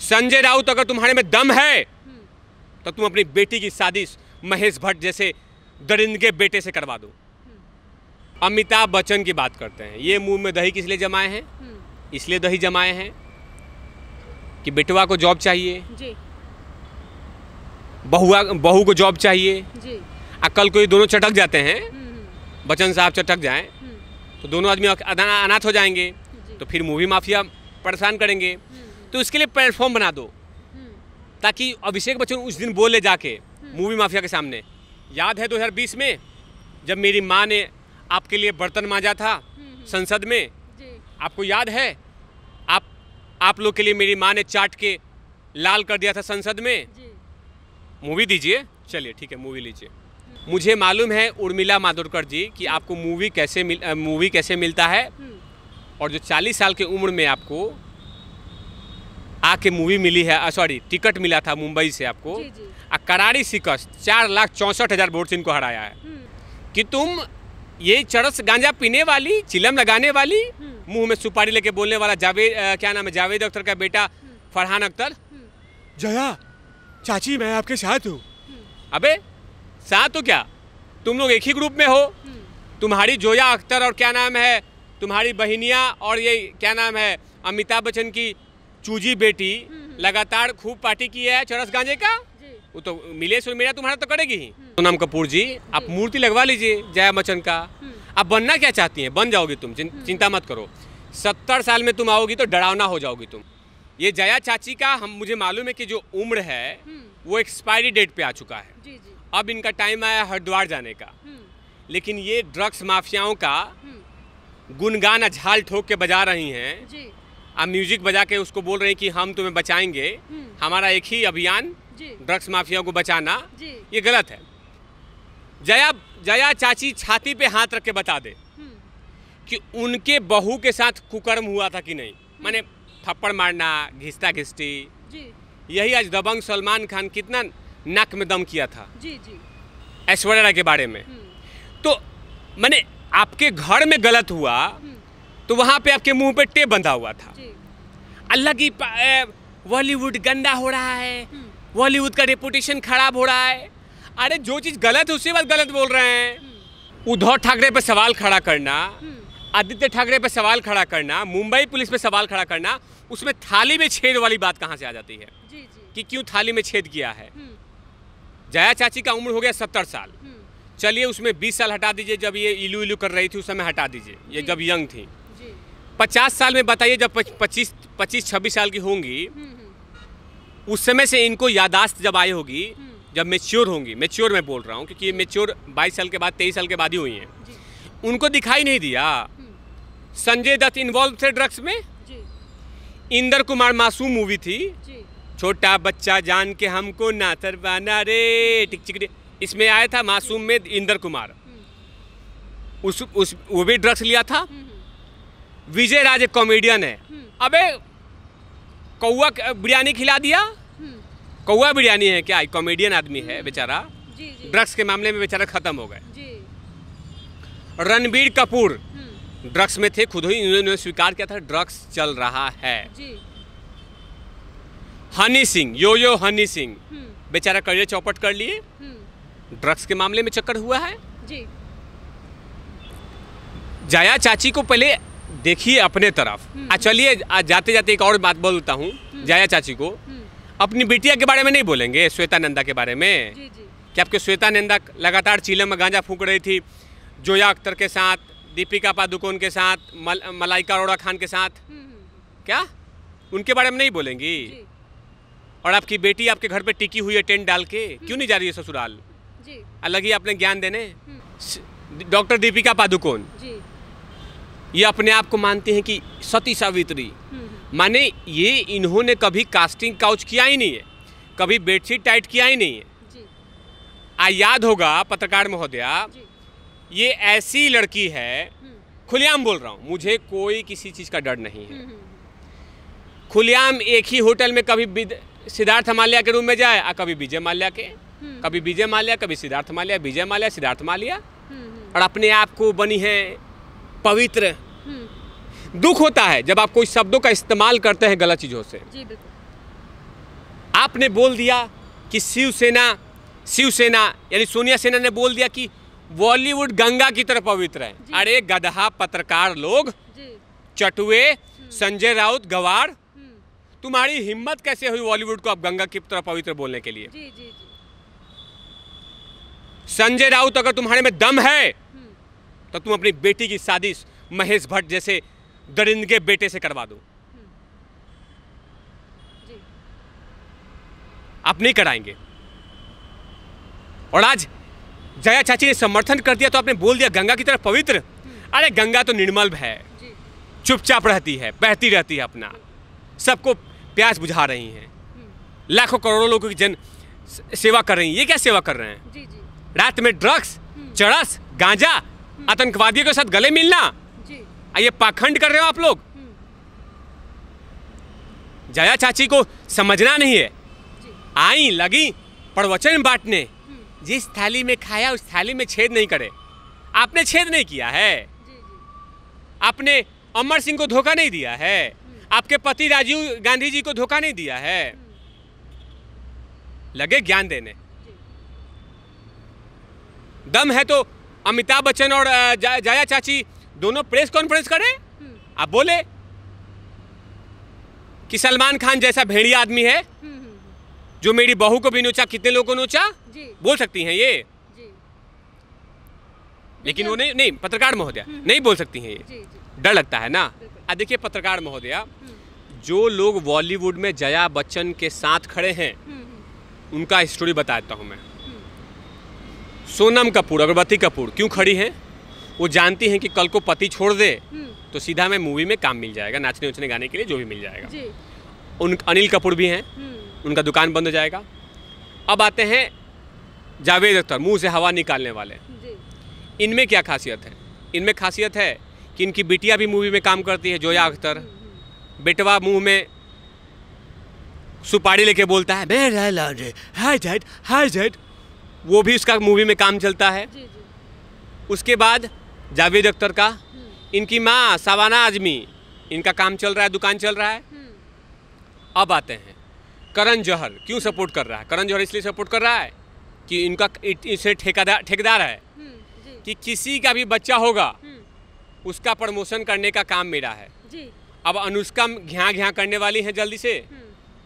संजय राउत अगर तुम्हारे में दम है तो तुम अपनी बेटी की शादी महेश भट्ट जैसे दरिंदे बेटे से करवा दो। अमिताभ बच्चन की बात करते हैं, ये मुंह में दही किस लिए जमाए हैं? इसलिए दही जमाए हैं कि बेटवा को जॉब चाहिए जी, बहू को जॉब चाहिए जी। कल को ये दोनों चटक जाते हैं, बच्चन साहब चटक जाएं तो दोनों आदमी अनाथ हो जाएंगे, तो फिर मूवी माफिया परेशान करेंगे। तो इसके लिए प्लेटफॉर्म बना दो ताकि अभिषेक बच्चन उस दिन बोले जाके मूवी माफिया के सामने, याद है 2020 में जब मेरी माँ ने आपके लिए बर्तन मांजा था संसद में, आपको याद है? आप लोग के लिए मेरी माँ ने चाट के लाल कर दिया था संसद में। मूवी दीजिए, चलिए ठीक है मूवी लीजिए। मुझे मालूम है उर्मिला मातोंडकर जी कि आपको मूवी कैसे मिलता है, और जो 40 साल की उम्र में आपको आके मूवी मिली है, सॉरी टिकट मिला था मुंबई से आपको, करारी शिकस्त 4,64,000 वोट से इनको हराया है कि तुम ये चरस गांजा पीने वाली, चिलम लगाने वाली, मुंह में सुपारी लेके बोलने वाला जावेद अख्तर का बेटा फरहान अख्तर, जया चाची मैं आपके साथ हूँ। अबे साथ हो क्या? तुम लोग एक ही ग्रुप में हो। तुम्हारी जोया अख्तर और तुम्हारी बहनिया और ये अमिताभ बच्चन की चूजी बेटी लगातार खूब पार्टी की है चरस गांजे का, वो तो मिले सो मेरा तुम्हारा तो करेगी ही। सोनम कपूर जी आप मूर्ति लगवा लीजिए जया बच्चन का। आप बनना क्या चाहती हैं? बन जाओगी तुम, चिंता मत करो। 70 साल में तुम आओगी तो डरावना हो जाओगी तुम। ये जया चाची का मुझे मालूम है कि जो उम्र है वो एक्सपायरी डेट पे आ चुका है। अब इनका टाइम आया हरिद्वार जाने का, लेकिन ये ड्रग्स माफियाओं का गुनगाना झाल ठोक के बजा रही हैं। अब म्यूजिक बजा के उसको बोल रहे हैं कि हम तुम्हें बचाएंगे, हमारा एक ही अभियान ड्रग्स माफियाओं को बचाना। ये गलत है। जया चाची छाती पे हाथ रख के बता दे कि उनके बहू के साथ कुकर्म हुआ था कि नहीं, माने थप्पड़ मारना, घिसता घिसटी। यही आज दबंग सलमान खान कितना नाक में दम किया था ऐश्वर्या राय के बारे में। तो माने आपके घर में गलत हुआ तो वहां पे आपके मुंह पे टेप बंधा हुआ था। अल्लाह की बॉलीवुड गंदा हो रहा है, बॉलीवुड का रेपुटेशन खराब हो रहा है। अरे जो चीज गलत है उसके बाद गलत बोल रहे हैं। उद्धव ठाकरे पे सवाल खड़ा करना, आदित्य ठाकरे पे सवाल खड़ा करना, मुंबई पुलिस पे सवाल खड़ा करना, उसमें थाली में छेद वाली बात कहाँ से आ जाती है कि क्यों थाली में छेद किया है। जया चाची का उम्र हो गया 70 साल, चलिए उसमें 20 साल हटा दीजिए, जब ये इलू इलू कर रही थी उस समय हटा दीजिए, ये जब यंग थी। 50 साल में बताइए जब 25-26 साल की होंगी, उस समय से इनको यादाश्त जब आई होगी, जब मेच्योर होंगी, मेच्योर मैं बोल रहा हूँ क्योंकि ये मेच्योर 22 साल के बाद 23 साल के बाद ही हुई हैं, उनको दिखाई नहीं दिया। संजय दत्त इन्वॉल्व थे ड्रग्स में। इंदर कुमार मासूम मूवी थी, छोटा बच्चा जान के हमको ना तरवाना रे टिक चिक, इसमें आया था मासूम में इंदर कुमार, वो भी ड्रग्स लिया था। विजय राज एक कॉमेडियन है, अबे कौआ बिरयानी खिला दिया, कौआ बिरयानी है क्या? कॉमेडियन आदमी है बेचारा, ड्रग्स के मामले में बेचारा खत्म हो गए। रणबीर कपूर ड्रग्स में थे, खुद ही इन्होंने स्वीकार किया था ड्रग्स चल रहा है। हनी सिंह, यो हनी सिंह बेचारा करियर चौपट कर लिए, ड्रग्स के मामले में चक्कर हुआ है। जया चाची को पहले देखिए अपने तरफ। चलिए जाते जाते एक और बात बोलता हूँ, जया चाची को अपनी बिटिया के बारे में नहीं बोलेंगे, श्वेता नंदा के बारे में। कि आपके श्वेता नंदा लगातार चीलम में गांजा फूंक रही थी जोया अख्तर के साथ, दीपिका पादुकोण के साथ, मलाइका अरोड़ा खान के साथ, क्या उनके बारे में नहीं बोलेंगी? और आपकी बेटी आपके घर पे टिकी हुई है टेंट डाल के, क्यों नहीं जा रही है ससुराल? अलग ही आपने ज्ञान देने। डॉक्टर दीपिका पादुकोण ये अपने आप को मानते हैं कि सती सावित्री, माने ये इन्होंने कभी कास्टिंग काउच किया ही नहीं है, कभी बेडशीट टाइट किया ही नहीं है। याद होगा पत्रकार महोदया, ये ऐसी लड़की है, खुलेआम बोल रहा हूँ, मुझे कोई किसी चीज़ का डर नहीं है। खुलेआम एक ही होटल में कभी सिद्धार्थ माल्या के रूम में जाए, कभी विजय माल्या के, कभी विजय माल्या, कभी सिद्धार्थ माल्या, विजय माल्या, सिद्धार्थ माल्या, और अपने आप को बनी है पवित्र। दुख होता है जब आप कोई शब्दों का इस्तेमाल करते हैं गलत चीज़ों से। आपने बोल दिया कि शिवसेना यानी सोनिया सेना ने बोल दिया कि बॉलीवुड गंगा की तरह पवित्र है। अरे गधा पत्रकार लोग, चटुए, संजय राउत, गवार, तुम्हारी हिम्मत कैसे हुई बॉलीवुड को अब गंगा की तरह पवित्र बोलने के लिए? संजय राउत, अगर तुम्हारे में दम है तो तुम अपनी बेटी की शादी महेश भट्ट जैसे दरिंदे बेटे से करवा दो। आप नहीं कराएंगे। और आज जया चाची ने समर्थन कर दिया तो आपने बोल दिया गंगा की तरह पवित्र। अरे गंगा तो निर्मल है, चुपचाप रहती है, बहती रहती है, अपना सबको प्यास बुझा रही हैं, लाखों करोड़ों लोगों की जन सेवा कर रही हैं। ये क्या सेवा कर रहे हैं? रात में ड्रग्स, चरस, गांजा, आतंकवादियों के साथ गले मिलना, ये पाखंड कर रहे हो आप लोग। जया चाची को समझना नहीं है। आई लगी प्रवचन बांटने, जिस थाली में खाया उस थाली में छेद नहीं करे। आपने छेद नहीं किया है, आपने अमर सिंह को धोखा नहीं दिया है, आपके पति राजीव गांधी जी को धोखा नहीं दिया है। लगे ज्ञान देने। दम है तो अमिताभ बच्चन और जया चाची दोनों प्रेस कॉन्फ्रेंस करें। आप बोले कि सलमान खान जैसा भेड़िया आदमी है जो मेरी बहू को भी नोचा, कितने लोगों को नोचा, बोल सकती हैं ये। लेकिन वो नहीं, पत्रकार महोदया नहीं बोल सकती हैं ये। डर लगता है ना। देखिए पत्रकार महोदया, जो लोग बॉलीवुड में जया बच्चन के साथ खड़े हैं उनका स्टोरी बताता हूं मैं। सोनम कपूर, अगरबत्ती कपूर क्यों खड़ी हैं? वो जानती हैं कि कल को पति छोड़ दे तो सीधा में मूवी में काम मिल जाएगा, नाचने उचने गाने के लिए जो भी मिल जाएगा। अनिल कपूर भी हैं, उनका दुकान बंद हो जाएगा। अब आते हैं जावेद अख्तर, मुंह से हवा निकालने वाले। इनमें क्या खासियत है? इनमें खासियत है कि इनकी बिटिया भी मूवी में काम करती है, जोया अख्तर। बेटवा मुंह में सुपारी लेके बोलता है हाय डैड, वो भी उसका मूवी में काम चलता है। उसके बाद जावेद अख्तर का, इनकी माँ शबाना आजमी, इनका काम चल रहा है, दुकान चल रहा है। अब आते हैं करण जौहर, क्यों सपोर्ट कर रहा है? करण जौहर इसलिए सपोर्ट कर रहा है कि इनका इसे ठेकेदार है कि किसी का भी बच्चा होगा उसका प्रमोशन करने का काम मेरा है। अब अनुष्का घ्या करने वाली है, जल्दी से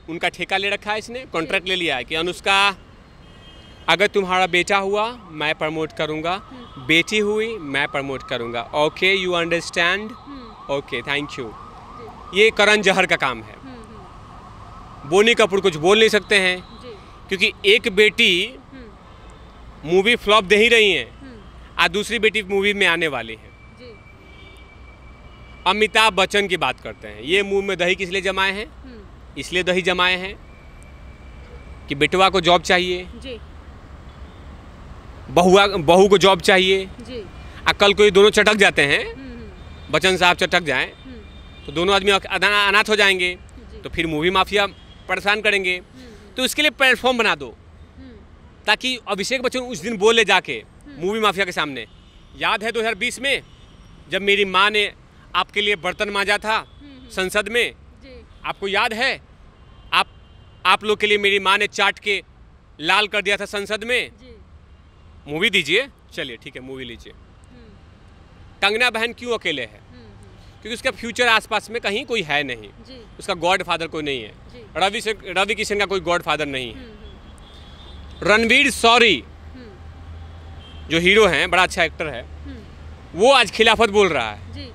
उनका ठेका ले रखा है, इसने कॉन्ट्रैक्ट ले लिया है कि अनुष्का अगर तुम्हारा बेटा हुआ मैं प्रमोट करूंगा, बेटी हुई मैं प्रमोट करूंगा। Okay, you understand? Okay, thank you. ये करण जौहर का काम है। बोनी कपूर कुछ बोल नहीं सकते हैं क्योंकि एक बेटी मूवी फ्लॉप दे ही रही है और दूसरी बेटी मूवी में आने वाली है। अमिताभ बच्चन की बात करते हैं। ये मुंह में दही किस लिए जमाए हैं? इसलिए दही जमाए हैं कि बेटवा को जॉब चाहिए, बहू को जॉब चाहिए। कल को ये दोनों चटक जाते हैं, बच्चन साहब चटक जाएं तो दोनों आदमी अनाथ हो जाएंगे, तो फिर मूवी माफिया परेशान करेंगे। तो इसके लिए प्लेटफॉर्म बना दो ताकि अभिषेक बच्चन उस दिन बोले जाके मूवी माफिया के सामने, याद है 2020 में जब मेरी माँ ने आपके लिए बर्तन मांजा था संसद में, आपको याद है? आप लोग के लिए मेरी माँ ने चाट के लाल कर दिया था संसद में। मूवी दीजिए, चलिए ठीक है मूवी लीजिए। कंगना बहन क्यों अकेले है? क्योंकि उसका फ्यूचर आसपास में कहीं कोई है नहीं, उसका गॉड फादर कोई नहीं है। रवि किशन का कोई गॉड फादर नहीं है। रणवीर शौरी जो हीरो हैं, बड़ा अच्छा एक्टर है, वो आज खिलाफत बोल रहा है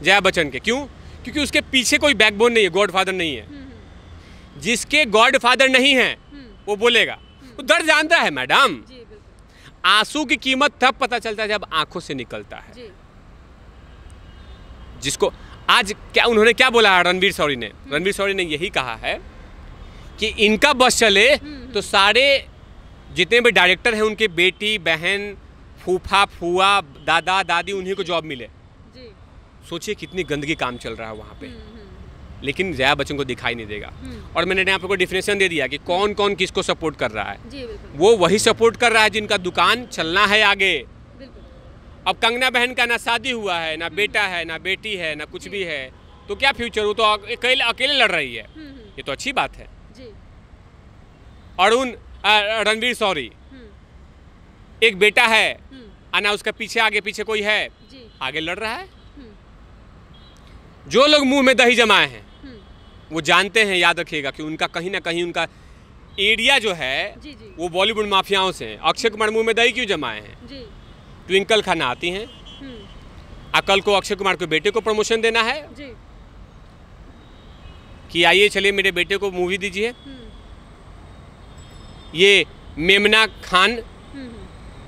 जया बच्चन के। क्यों? क्योंकि उसके पीछे कोई बैकबोन नहीं है, गॉड फादर नहीं है। जिसके गॉड फादर नहीं है वो बोलेगा, वो दर्द जानता है मैडम। आंसू की कीमत तब पता चलता है जब आंखों से निकलता है। जिसको आज क्या उन्होंने क्या बोला है रणवीर शौरी ने? रणवीर शौरी ने यही कहा है कि इनका बस चले तो सारे जितने भी डायरेक्टर हैं उनके बेटी बहन फूफा फुआ दादा दादी उन्हीं को जॉब मिले। सोचिए कितनी गंदगी काम चल रहा है वहाँ पे, लेकिन जया बच्चन को दिखाई नहीं देगा। और मैंने यहाँ पे कोई डिफिनेशन दे दिया कि कौन कौन किसको सपोर्ट कर रहा है। वो वही सपोर्ट कर रहा है जिनका दुकान चलना है आगे। अब कंगना बहन का ना शादी हुआ है, ना बेटा है, ना बेटी है, ना कुछ भी है, तो क्या फ्यूचर? वो तो अकेले लड़ रही है। ये तो अच्छी बात है। अरुण रणवीर शौरी, एक बेटा है आना, उसका पीछे आगे पीछे कोई है, आगे लड़ रहा है। जो लोग मुंह में दही जमाए हैं वो जानते हैं, याद रखिएगा कि उनका कहीं ना कहीं उनका एरिया जो है वो बॉलीवुड माफियाओं से है। अक्षय कुमार मुंह में दही क्यों जमाए हैं? ट्विंकल खाना आती हैं, कल को अक्षय कुमार के बेटे को प्रमोशन देना है कि आइए चलिए मेरे बेटे को मूवी दीजिए। ये मेमना खान,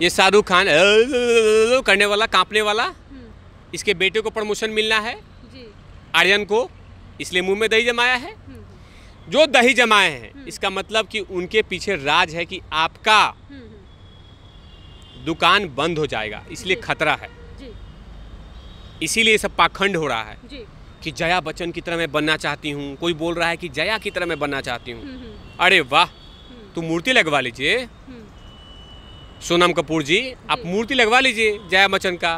ये शाहरुख खान करने वाला, कांपने वाला, इसके बेटे को प्रमोशन मिलना है आर्यन को, इसलिए मुंह में दही जमाया है। जो दही जमाए हैं इसका मतलब कि उनके पीछे राज है कि आपका दुकान बंद हो जाएगा, इसलिए खतरा है। इसीलिए सब पाखंड हो रहा है कि जया बच्चन की तरह मैं बनना चाहती हूँ, कोई बोल रहा है कि जया की तरह मैं बनना चाहती हूँ। अरे वाह, तो मूर्ति लगवा लीजिए सोनम कपूर जी, आप मूर्ति लगवा लीजिए जया बच्चन का।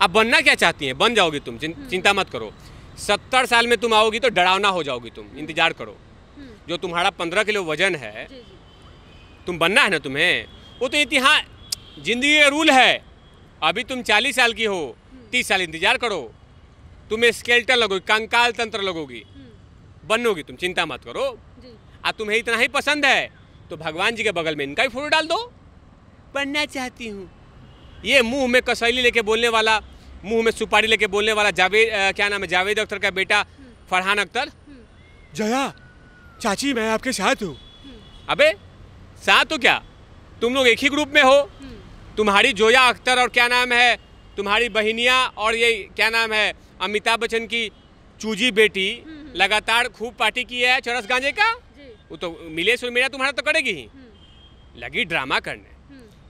आप बनना क्या चाहती हैं? बन जाओगी तुम, चिंता मत करो। 70 साल में तुम आओगी तो डरावना हो जाओगी तुम, इंतजार करो। जो तुम्हारा 15 किलो वजन है, तुम बनना है ना तुम्हें, वो तो इतिहास जिंदगी का रूल है। अभी तुम 40 साल की हो, 30 साल इंतजार करो, तुम्हें स्केलेटन लगोगी, कंकाल तंत्र लगोगी, बनोगी तुम, चिंता मत करो। तुम्हें इतना ही पसंद है तो भगवान जी के बगल में इनका ही फोटो डाल दो, बनना चाहती हूँ। ये मुंह में कसैली लेके बोलने वाला, मुंह में सुपारी लेके बोलने वाला क्या नाम है, जावेद अख्तर का बेटा फरहान अख्तर, जया चाची मैं आपके साथ हूँ। अबे साथ हो क्या? तुम लोग एक ही ग्रुप में हो। तुम्हारी जोया अख्तर और क्या नाम है तुम्हारी बहनिया और ये क्या नाम है अमिताभ बच्चन की चूजी बेटी लगातार खूब पार्टी की है चरस गांजे का, वो तो मिले सो मेरा तुम्हारा तो करेगी ही, लगी ड्रामा करने।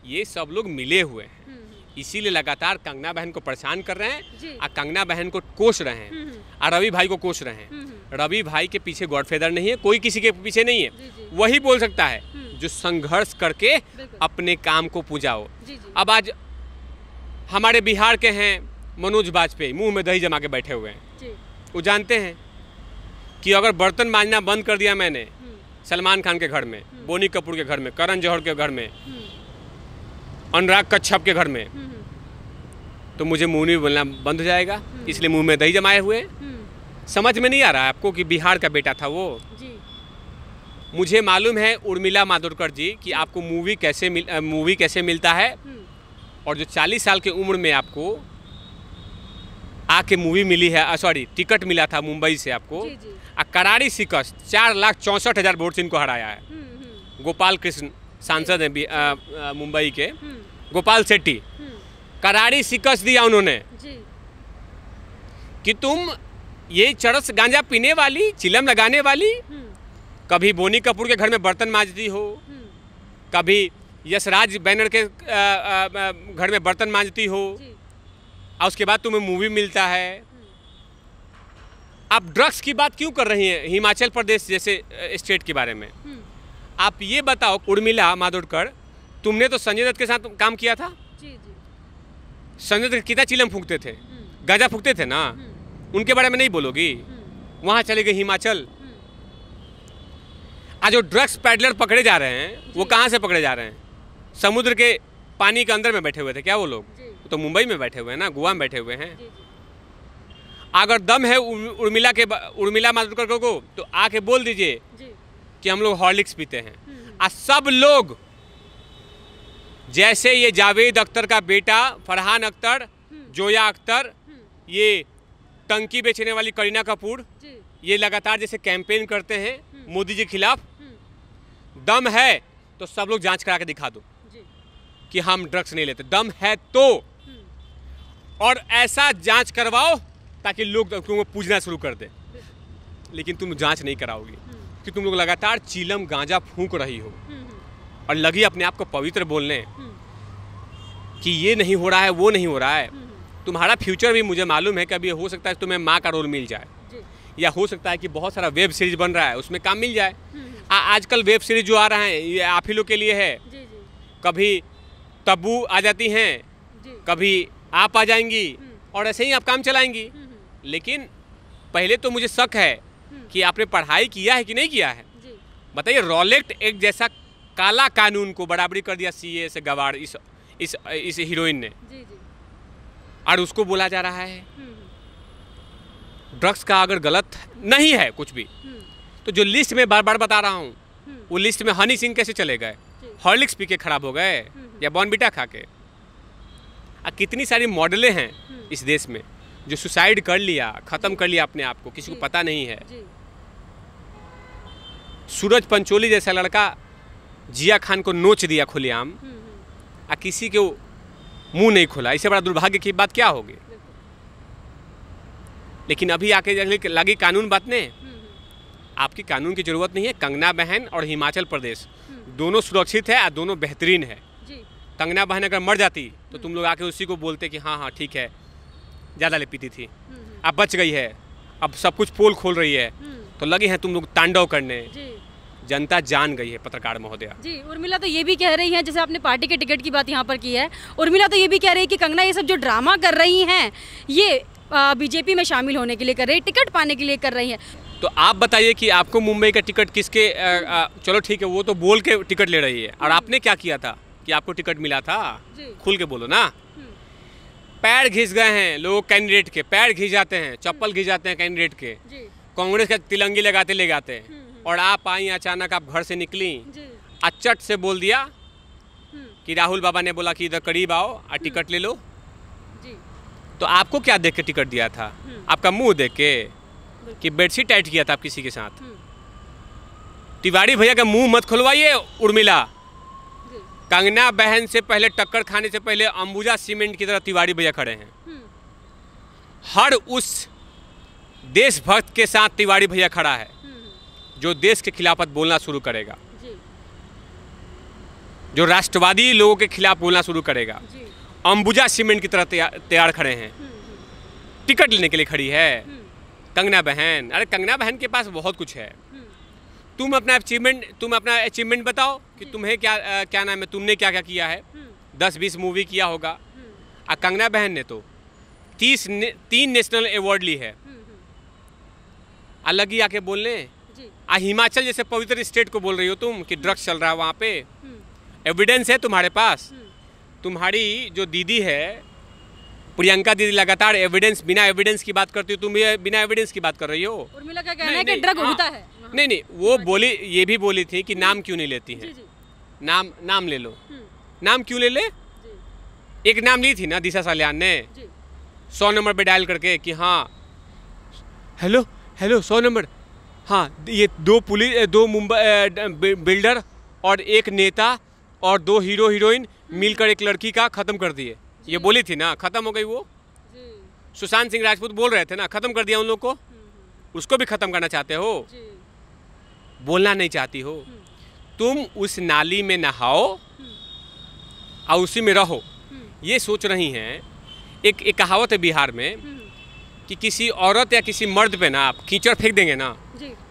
ये सब लोग मिले हुए हैं, इसीलिए लगातार कंगना बहन को परेशान कर रहे हैं और कंगना बहन को कोस रहे हैं और रवि भाई को कोस रहे हैं। रवि भाई के पीछे गॉडफादर नहीं है, कोई किसी के पीछे नहीं है। वही बोल सकता है जो संघर्ष करके अपने काम को पूजाओ। अब आज हमारे बिहार के हैं मनोज बाजपेयी, मुंह में दही जमा के बैठे हुए हैं। वो जानते हैं कि अगर बर्तन मांजना बंद कर दिया मैंने सलमान खान के घर में, बोनी कपूर के घर में, करण जौहर के घर में, अनुराग कच्छप के घर में, तो मुझे मुंह नहीं बोलना बंद हो जाएगा। इसलिए मुंह में दही जमाए हुए। समझ में नहीं आ रहा है आपको कि बिहार का बेटा था वो। मुझे मालूम है उर्मिला मातोंडकर जी कि आपको मूवी कैसे मिलता है, और जो 40 साल की उम्र में आपको आके मूवी मिली है, सॉरी टिकट मिला था मुंबई से आपको, करारी शिकस्त 4,64,000 वोट से इनको हराया है। गोपाल कृष्ण सांसद हैं मुंबई के, गोपाल शेट्टी, करारी शिकस्त दिया उन्होंने कि तुम ये चरस गांजा पीने वाली, चिलम लगाने वाली, कभी बोनी कपूर के घर में बर्तन मांजती हो, कभी यशराज बैनर के घर में बर्तन मांजती हो, और उसके बाद तुम्हें मूवी मिलता है। आप ड्रग्स की बात क्यों कर रही हैं हिमाचल प्रदेश जैसे स्टेट के बारे में? आप ये बताओ उर्मिला मातोंडकर, तुमने तो संजय दत्त के साथ काम किया था। संजय दत्त कितना चिलम फूंकते थे, गांजा फूंकते थे ना, उनके बारे में नहीं बोलोगी? वहाँ चले गए हिमाचल। आज जो ड्रग्स पैडलर पकड़े जा रहे हैं वो कहाँ से पकड़े जा रहे हैं? समुद्र के पानी के अंदर में बैठे हुए थे क्या वो लोग? तो मुंबई में बैठे हुए हैं ना, गोवा में बैठे हुए हैं। अगर दम है उर्मिला मातोंडकर को तो आके बोल दीजिए कि हम लोग हॉर्लिक्स पीते हैं। और सब लोग जैसे ये जावेद अख्तर का बेटा फरहान अख्तर, जोया अख्तर, ये टंकी बेचने वाली करीना कपूर, ये लगातार जैसे कैंपेन करते हैं मोदी जी के खिलाफ, दम है तो सब लोग जांच करा के दिखा दो कि हम ड्रग्स नहीं लेते। दम है तो, और ऐसा जांच करवाओ ताकि लोग तुमको पूछना शुरू कर दे। लेकिन तुम जांच नहीं कराओगी कि तुम लोग लगातार चीलम गांजा फूंक रही हो और लगी अपने आप को पवित्र बोलने कि ये नहीं हो रहा है, वो नहीं हो रहा है। तुम्हारा फ्यूचर भी मुझे मालूम है कि अभी हो सकता है तुम्हें माँ का रोल मिल जाए, या हो सकता है कि बहुत सारा वेब सीरीज बन रहा है उसमें काम मिल जाए। आजकल वेब सीरीज जो आ रहा है ये आप ही लोग के लिए है। कभी तब्बू आ जाती हैं, कभी आप आ जाएंगी, और ऐसे ही आप काम चलाएंगी। लेकिन पहले तो मुझे शक है कि आपने पढ़ाई किया है कि नहीं किया है। बताइए, रॉलेट एक जैसा काला कानून को बराबरी कर दिया सीए से गवार इस हीरोइन ने। और उसको बोला जा रहा है ड्रग्स का अगर गलत नहीं है कुछ भी, तो जो लिस्ट में बार बार बता रहा हूँ, वो लिस्ट में हनी सिंह कैसे चले गए? हॉर्लिक्स पी के खराब हो गए या बॉर्नविटा खा के? कितनी सारी मॉडलें हैं इस देश में जो सुसाइड कर लिया, ख़त्म कर लिया अपने आप को, किसी को पता नहीं है। सूरज पंचोली जैसा लड़का जिया खान को नोच दिया खुलेआम, किसी को मुंह नहीं खोला। इससे बड़ा दुर्भाग्य की बात क्या होगी? लेकिन अभी आके लगी कानून बांटने। आपकी कानून की जरूरत नहीं है। कंगना बहन और हिमाचल प्रदेश दोनों सुरक्षित है और दोनों बेहतरीन है। कंगना बहन अगर मर जाती तो तुम लोग आके उसी को बोलते कि हाँ हाँ ठीक है, ज़्यादा ले पीती थी, अब बच गई है, अब सब कुछ पोल खोल रही है, तो लगे हैं तुम लोग तांडव करने। जनता जान गई है पत्रकार महोदया। जी, उर्मिला तो ये भी कह रही हैं, जैसे आपने पार्टी के टिकट की बात यहाँ पर की है, उर्मिला तो ये भी कह रही है कि कंगना ये सब जो ड्रामा कर रही हैं ये बीजेपी में शामिल होने के लिए कर रही है, टिकट पाने के लिए कर रही हैं। तो आप बताइए कि आपको मुंबई का टिकट किसके चलो ठीक है, वो तो बोल के टिकट ले रही है, और आपने क्या किया था कि आपको टिकट मिला था? खुल के बोलो ना। पैर घिस गए हैं लोग कैंडिडेट के, पैर घिस जाते हैं, चप्पल घिस जाते हैं कैंडिडेट के, कांग्रेस का तिलंगी लगाते ले जाते हैं। और आप आई अचानक, आप घर से निकली, अचट से बोल दिया कि राहुल बाबा ने बोला कि इधर करीब आओ और टिकट ले लो। तो आपको क्या देख के टिकट दिया था? आपका मुंह देख के कि बेडशीट टाइट किया था आप किसी के साथ? तिवारी भैया का मुंह मत खुलवाइए उर्मिला। कंगना बहन से पहले टक्कर खाने से पहले अंबुजा सीमेंट की तरह तिवारी भैया खड़े हैं। हर उस देशभक्त के साथ तिवारी भैया खड़ा है जो देश के खिलाफत बोलना शुरू करेगा, जो राष्ट्रवादी लोगों के खिलाफ बोलना शुरू करेगा। अंबुजा सीमेंट की तरह तैयार खड़े हैं। टिकट लेने के लिए खड़ी है कंगना बहन। अरे कंगना बहन के पास बहुत कुछ है। तुम अपना अचीवमेंट बताओ कि तुम्हें क्या नाम है, तुमने क्या क्या किया है। 10-20 मूवी किया होगा। कंगना बहन ने तो 3 नेशनल अवार्ड ली है। अलग ही आके बोलने हिमाचल जैसे पवित्र स्टेट को बोल रही हो तुम कि ड्रग्स चल रहा है वहाँ पे। एविडेंस है तुम्हारे पास? तुम्हारी जो दीदी है प्रियंका दीदी लगातार बिना एविडेंस की बात करती हो, तुम भी बिना एविडेंस की बात कर रही हो। उर्मिला का कहना है कि ड्रग होता है। नहीं, वो बोली, ये भी बोली थी कि नाम क्यों नहीं लेती है। नाम ले लो। नाम क्यों ले ले? एक नाम ली थी ना दिशा सल्यान ने 100 नंबर पे डायल करके कि हाँ हेलो 100 नंबर, हाँ ये 2 मुंबई बिल्डर और एक नेता और 2 हीरो हीरोइन मिलकर एक लड़की का खत्म कर दिए। ये बोली थी ना, खत्म हो गई वो। सुशांत सिंह राजपूत बोल रहे थे ना, खत्म कर दिया उन लोग को। उसको भी खत्म करना चाहते हो, बोलना नहीं चाहती हो। तुम उस नाली में नहाओ और उसी में रहो, ये सोच रही हैं। एक कहावत है बिहार में कि किसी औरत या किसी मर्द पे ना आप कीचड़ फेंक देंगे ना,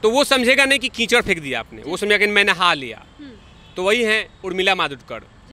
तो वो समझेगा नहीं कि कीचड़ फेंक दिया आपने, वो समझेगा कि मैं नहा लिया। तो वही है उर्मिला मातोंडकर।